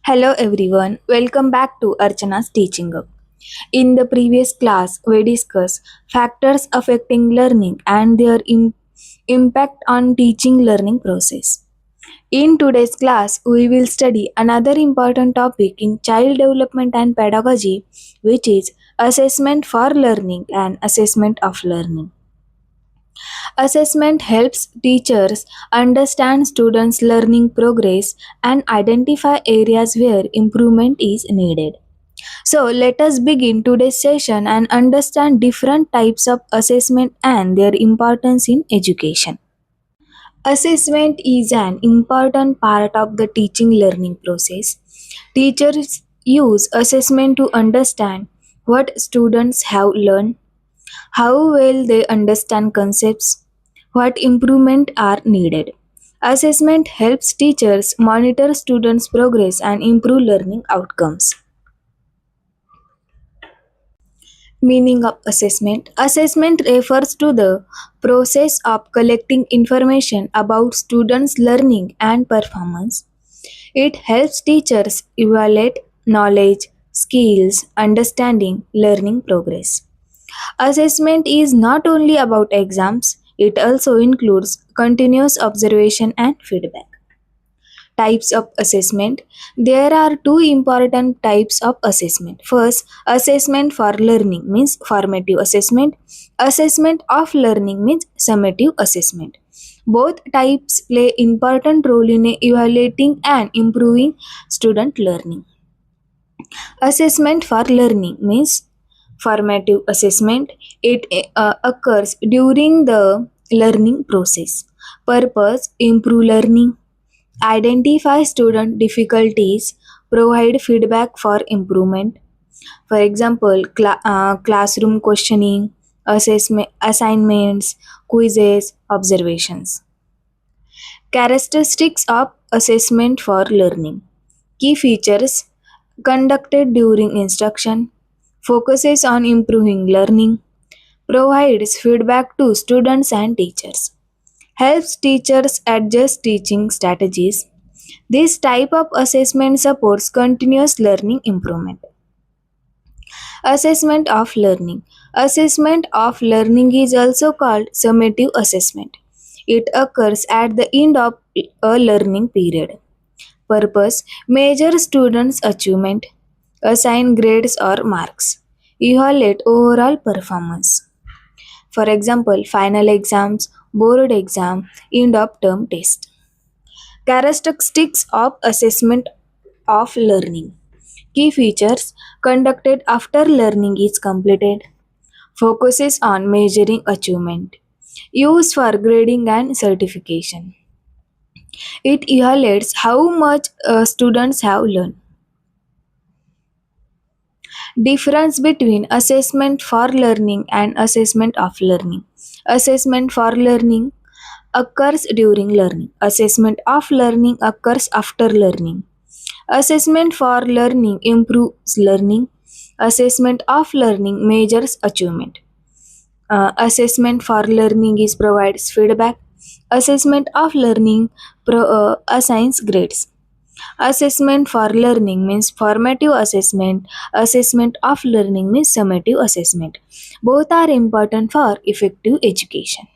Hello everyone, welcome back to Archana's Teaching Up. In the previous class, we discussed factors affecting learning and their impact on teaching learning process. In today's class, we will study another important topic in child development and pedagogy, which is assessment for learning and assessment of learning. Assessment helps teachers understand students' learning progress and identify areas where improvement is needed. So, let us begin today's session and understand different types of assessment and their importance in education. Assessment is an important part of the teaching learning process. Teachers use assessment to understand what students have learned, how well they understand concepts, what improvement are needed. Assessment helps teachers monitor students' progress and improve learning outcomes. Meaning of assessment. Assessment refers to the process of collecting information about students' learning and performance. It helps teachers evaluate knowledge, skills, understanding, learning progress. Assessment is not only about exams, it also includes continuous observation and feedback. Types of assessment. There are two important types of assessment. First, assessment for learning means formative assessment. Assessment of learning means summative assessment. Both types play important role in evaluating and improving student learning. Assessment for learning means formative assessment. It occurs during the learning process. Purpose improve learning, identify student difficulties, provide feedback for improvement. For example, classroom questioning, assessment, assignments, quizzes, observations. Characteristics of assessment for learning. Key features conducted during instruction, focuses on improving learning, provides feedback to students and teachers, helps teachers adjust teaching strategies. This type of assessment supports continuous learning improvement. Assessment of learning. Assessment of learning is also called summative assessment. It occurs at the end of a learning period. Purpose measure students' achievement, assign grades or marks, evaluate overall performance. For example, final exams, board exam, end of term test. Characteristics of assessment of learning. Key features conducted after learning is completed. Focuses on measuring achievement. Used for grading and certification. It evaluates how much students have learned. Difference between assessment for learning and assessment of learning. Assessment for learning occurs during learning. Assessment of learning occurs after learning. Assessment for learning improves learning. Assessment of learning measures achievement. Assessment for learning is provides feedback. Assessment of learning assigns grades. Assessment for learning means formative assessment. Assessment of learning means summative assessment. Both are important for effective education.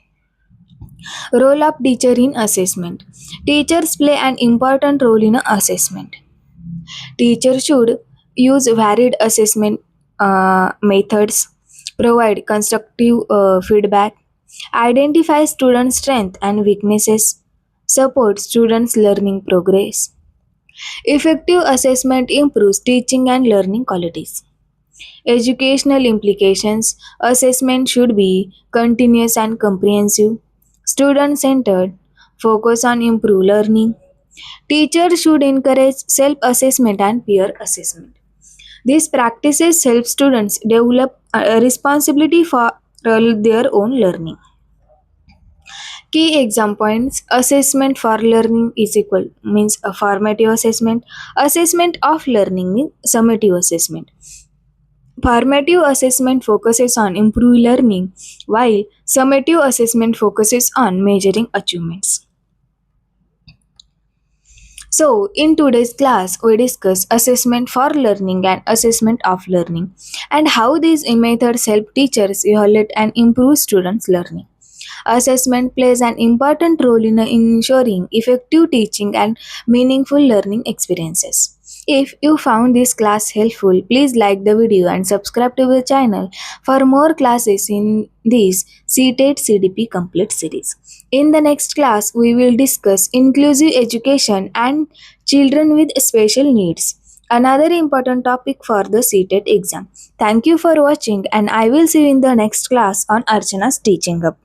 Role of teacher in assessment. Teachers play an important role in assessment. Teachers should use varied assessment methods, provide constructive feedback, identify students' strengths and weaknesses, support students' learning progress. Effective assessment improves teaching and learning qualities. Educational implications. Assessment should be continuous and comprehensive, student centered, focus on improved learning. Teachers should encourage self assessment and peer assessment. These practices help students develop a responsibility for their own learning. Key exam points. Assessment for learning is equal means a formative assessment. Assessment of learning means summative assessment. Formative assessment focuses on improving learning, while summative assessment focuses on measuring achievements. So, in today's class, we discuss assessment for learning and assessment of learning and how these methods help teachers evaluate and improve students' learning. Assessment plays an important role in ensuring effective teaching and meaningful learning experiences. If you found this class helpful, please like the video and subscribe to the channel for more classes in this CTET CDP complete series. In the next class, we will discuss inclusive education and children with special needs, another important topic for the CTET exam. Thank you for watching, and I will see you in the next class on Archana's Teaching Up.